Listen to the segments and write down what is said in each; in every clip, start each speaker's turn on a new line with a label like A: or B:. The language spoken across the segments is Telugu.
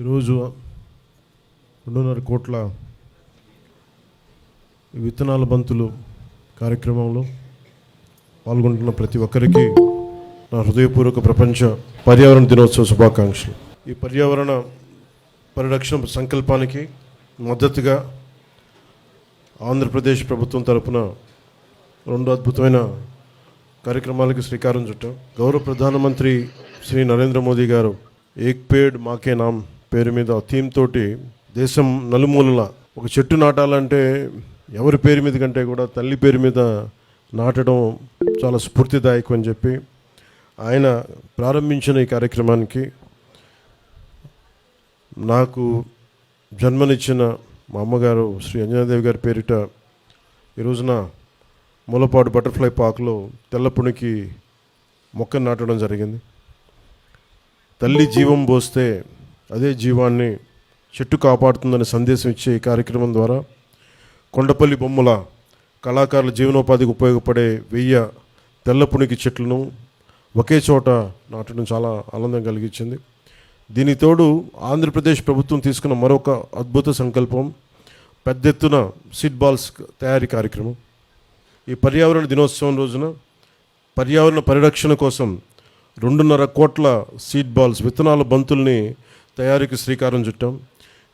A: ఈరోజు 2.5 కోట్ల విత్తనాల బంతులు కార్యక్రమంలో పాల్గొంటున్న ప్రతి ఒక్కరికి నా హృదయపూర్వక ప్రపంచ పర్యావరణ దినోత్సవ శుభాకాంక్షలు. ఈ పర్యావరణ పరిరక్షణ సంకల్పానికి మద్దతుగా ఆంధ్రప్రదేశ్ ప్రభుత్వం తరపున 2 అద్భుతమైన కార్యక్రమాలకి శ్రీకారం చుట్టాం. గౌరవ ప్రధానమంత్రి శ్రీ నరేంద్ర మోదీ గారు ఏక్ పేడ్ మాకే నామ్ పేరు మీద థీమ్ తోటి దేశం నలుమూలల ఒక చెట్టు నాటాలంటే ఎవరి పేరు మీద కంటే కూడా తల్లి పేరు మీద నాటడం చాలా స్ఫూర్తిదాయకం అని చెప్పి ఆయన ప్రారంభించిన ఈ కార్యక్రమానికి నాకు జన్మనిచ్చిన మా అమ్మగారు శ్రీ అంజనాదేవి గారి పేరిట ఈ రోజున మూలపాడు బటర్ఫ్లై పార్క్లో తెల్లపునికి మొక్కను నాటడం జరిగింది. తల్లి జీవం పోస్తే అదే జీవాన్ని చెట్టు కాపాడుతుందని సందేశం ఇచ్చే ఈ కార్యక్రమం ద్వారా కొండపల్లి బొమ్మల కళాకారుల జీవనోపాధికి ఉపయోగపడే 1000 తెల్లపునికి చెట్లను ఒకే చోట నాటడం చాలా ఆనందం కలిగించింది. దీనికి తోడు ఆంధ్రప్రదేశ్ ప్రభుత్వం తీసుకున్న మరొక అద్భుత సంకల్పం పెద్ద ఎత్తున సీడ్ బాల్స్ తయారీ కార్యక్రమం. ఈ పర్యావరణ దినోత్సవం రోజున పర్యావరణ పరిరక్షణ కోసం 2.5 కోట్ల సీడ్ బాల్స్ విత్తనాల బంతుల్ని తయారీకి శ్రీకారం చుట్టాం.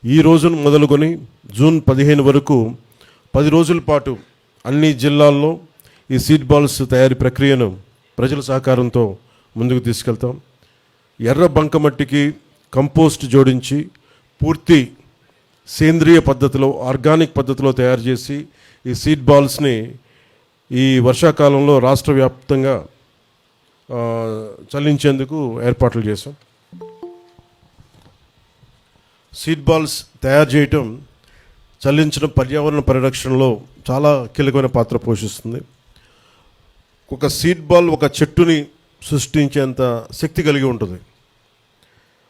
A: ఈ రోజును మొదలుకొని జూన్ 15 వరకు 10 రోజుల పాటు అన్ని జిల్లాల్లో ఈ సీడ్ బాల్స్ తయారీ ప్రక్రియను ప్రజల సహకారంతో ముందుకు తీసుకెళ్తాం. ఎర్ర బంకమట్టికి కంపోస్ట్ జోడించి పూర్తి సేంద్రియ పద్ధతిలో ఆర్గానిక్ పద్ధతిలో తయారు చేసి ఈ సీడ్ బాల్స్ని ఈ వర్షాకాలంలో రాష్ట్ర వ్యాప్తంగా చల్లించేందుకు ఏర్పాట్లు చేశాం. సీడ్ బాల్స్ తయారు చేయటం చల్లించడం పర్యావరణ పరిరక్షణలో చాలా కీలకమైన పాత్ర పోషిస్తుంది. ఒక సీడ్ బాల్ ఒక చెట్టుని సృష్టించేంత శక్తి కలిగి ఉంటుంది.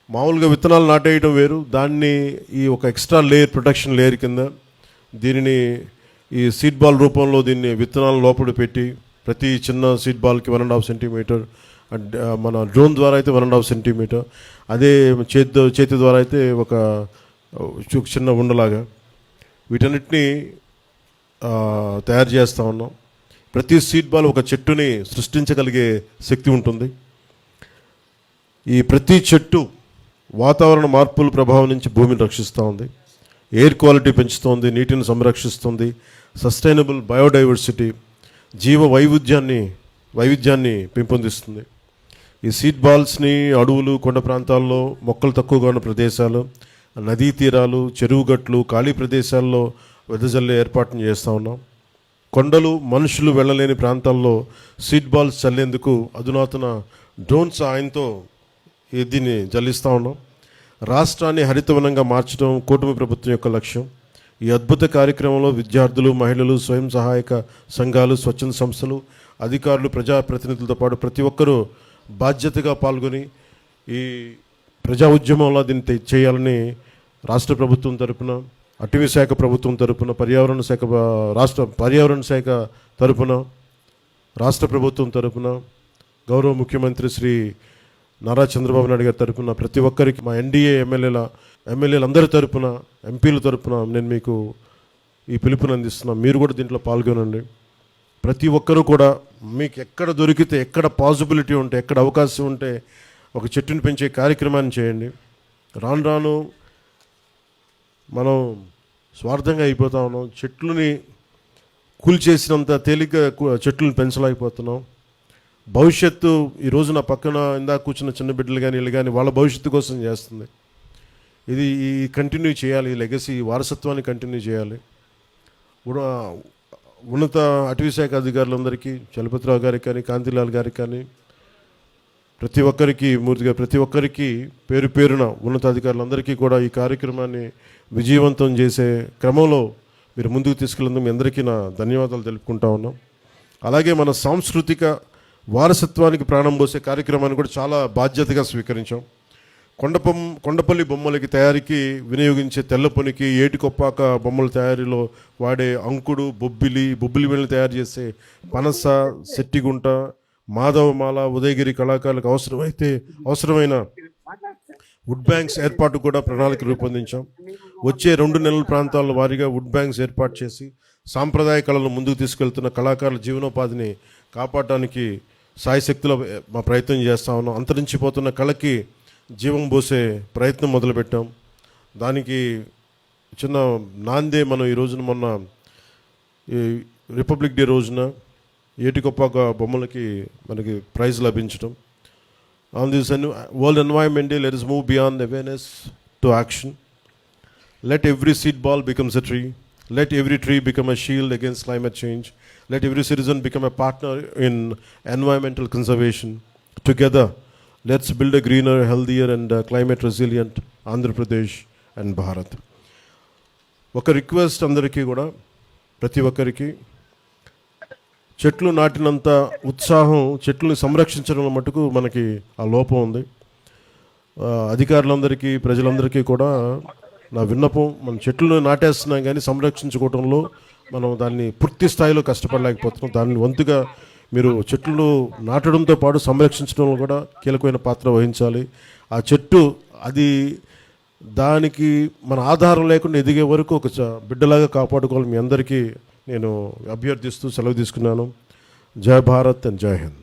A: మామూలుగా విత్తనాలు నాటేయడం వేరు, దాన్ని ఈ ఒక ఎక్స్ట్రా లేయర్ ప్రొటెక్షన్ లేయర్ కింద దీనిని ఈ సీడ్ బాల్ రూపంలో దీన్ని విత్తనాల లోపల పెట్టి ప్రతి చిన్న సీడ్ బాల్కి 1.5 సెంటీమీటర్, మన డ్రోన్ ద్వారా అయితే 1.5 సెంటీమీటర్, అదే చేతి ద్వారా అయితే ఒక చిన్న ఉండలాగా వీటన్నిటిని తయారు చేస్తూ ఉన్నాం. ప్రతి సీడ్ బాల్ ఒక చెట్టుని సృష్టించగలిగే శక్తి ఉంటుంది. ఈ ప్రతి చెట్టు వాతావరణ మార్పుల ప్రభావం నుంచి భూమిని రక్షిస్తూ ఉంది, ఎయిర్ క్వాలిటీ పెంచుతోంది, నీటిని సంరక్షిస్తుంది, సస్టైనబుల్ బయోడైవర్సిటీ జీవ వైవిధ్యాన్ని పెంపొందిస్తుంది. ఈ సీడ్ బాల్స్ని అడవులు, కొండ ప్రాంతాల్లో, మొక్కలు తక్కువగా ఉన్న ప్రదేశాలు, నదీ తీరాలు, చెరువు గట్లు, ఖాళీ ప్రదేశాల్లో వెదజల్లే ఏర్పాటును చేస్తూ ఉన్నాం. కొండలు, మనుషులు వెళ్ళలేని ప్రాంతాల్లో సీడ్ బాల్స్ చల్లేందుకు అధునాతన డ్రోన్ సాయంతో దీన్ని జల్లిస్తూ ఉన్నాం. రాష్ట్రాన్ని హరితవనంగా మార్చడం కూటమి ప్రభుత్వం యొక్క లక్ష్యం. ఈ అద్భుత కార్యక్రమంలో విద్యార్థులు, మహిళలు, స్వయం సహాయక సంఘాలు, స్వచ్ఛంద సంస్థలు, అధికారులు, ప్రజాప్రతినిధులతో పాటు ప్రతి ఒక్కరూ బాధ్యతగా పాల్గొని ఈ ప్రజా ఉద్యమంలో దీన్ని చేయాలని రాష్ట్ర ప్రభుత్వం తరపున, అటవీ శాఖ ప్రభుత్వం తరపున, పర్యావరణ శాఖ తరపున, రాష్ట్ర ప్రభుత్వం తరపున, గౌరవ ముఖ్యమంత్రి శ్రీ నారా చంద్రబాబు నాయుడు గారి తరపున ప్రతి ఒక్కరికి, మా ఎన్డీఏ ఎమ్మెల్యేలందరి తరపున, ఎంపీల తరపున నేను మీకు ఈ పిలుపుని అందిస్తున్నాను. మీరు కూడా దీంట్లో పాల్గొనండి. ప్రతి ఒక్కరూ కూడా మీకు ఎక్కడ దొరికితే, ఎక్కడ పాసిబిలిటీ ఉంటే, ఎక్కడ అవకాశం ఉంటే ఒక చెట్టుని పెంచే కార్యక్రమాన్ని చేయండి. రాను రాను మనం స్వార్థంగా అయిపోతా ఉన్నాం. చెట్లని కూల్చేసినంత తేలిగ్గా చెట్లను పెంచలేకపోతున్నాం. భవిష్యత్తు ఈ రోజు నా పక్కన ఇందాక కూర్చున్న చిన్న బిడ్డలు కానీ వీళ్ళు కానీ వాళ్ళ భవిష్యత్తు కోసం చేస్తుంది. ఇది కంటిన్యూ చేయాలి, ఈ లెగసీ, వారసత్వాన్ని కంటిన్యూ చేయాలి. ఉన్నత అటవీ శాఖ అధికారులందరికీ, చలపతిరావు గారికి కానీ, కాంతిలాల్ గారికి కానీ, ప్రతి ఒక్కరికి పేరు పేరున ఉన్నతాధికారులందరికీ కూడా ఈ కార్యక్రమాన్ని విజయవంతం చేసే క్రమంలో మీరు ముందుకు తీసుకెళ్ళినందుకు మీ అందరికీ నా ధన్యవాదాలు తెలుపుకుంటా ఉన్నాం. అలాగే మన సాంస్కృతిక వారసత్వానికి ప్రాణం పోసే కార్యక్రమాన్ని కూడా చాలా బాధ్యతగా స్వీకరించాం. కొండపల్లి బొమ్మలకి తయారీకి వినియోగించే తెల్లపొనికి, ఏటికొప్పాక బొమ్మల తయారీలో వాడే అంకుడు, బొబ్బిలి వెళ్ళి తయారు చేసే పనస, సెట్టిగుంట, మాధవమాల, ఉదయగిరి కళాకారులకు అవసరమైన వుడ్ బ్యాంక్స్ ఏర్పాటు కూడా ప్రణాళిక రూపొందించాం. వచ్చే 2 నెలల ప్రాంతాల వారీగా వుడ్ బ్యాంక్స్ ఏర్పాటు చేసి సాంప్రదాయ కళలను ముందుకు తీసుకెళ్తున్న కళాకారుల జీవనోపాధిని కాపాడటానికి సాయశక్తిలో మా ప్రయత్నం చేస్తా ఉన్నాం. అంతరించిపోతున్న కళకి జీవం పోసే ప్రయత్నం మొదలుపెట్టాం. దానికి చిన్న నాందే మనం ఈ రోజున మొన్న ఈ రిపబ్లిక్ డే రోజున ఏటికొప్పాక బొమ్మలకి మనకి ప్రైజ్ లభించడం. On this world environment day let us move beyond awareness to action. Let every seed ball becomes a tree. Let every tree become a shield against climate change. Let every citizen become a partner in environmental conservation. Together, let's build a greener, healthier and climate resilient Andhra Pradesh and Bharat. ఒక రిక్వెస్ట్ అందరికీ కూడా, ప్రతి ఒక్కరికి చెట్లు నాటినంత ఉత్సాహం చెట్లను సంరక్షించడం మటుకు మనకి ఆ లోపం ఉంది. అధికారులందరికీ ప్రజలందరికీ కూడా నా విన్నపం, మనం చెట్లు నాటేస్తున్నాం కానీ సంరక్షించుకోవడంలో మనం దాన్ని పూర్తి స్థాయిలో కష్టపడలేకపోతున్నాం. దాన్ని వంతుగా మీరు చెట్లు నాటడంతో పాటు సంరక్షించడంలో కూడా కీలకమైన పాత్ర వహించాలి. ఆ చెట్టు అది దానికి మన ఆధారం లేకుండా ఎదిగే వరకు ఒక బిడ్డలాగా కాపాడుకోవాలి. మీ అందరికీ నేను అభ్యర్థిస్తూ సెలవు తీసుకున్నాను. జై భారత్ అండ్ జై హింద్.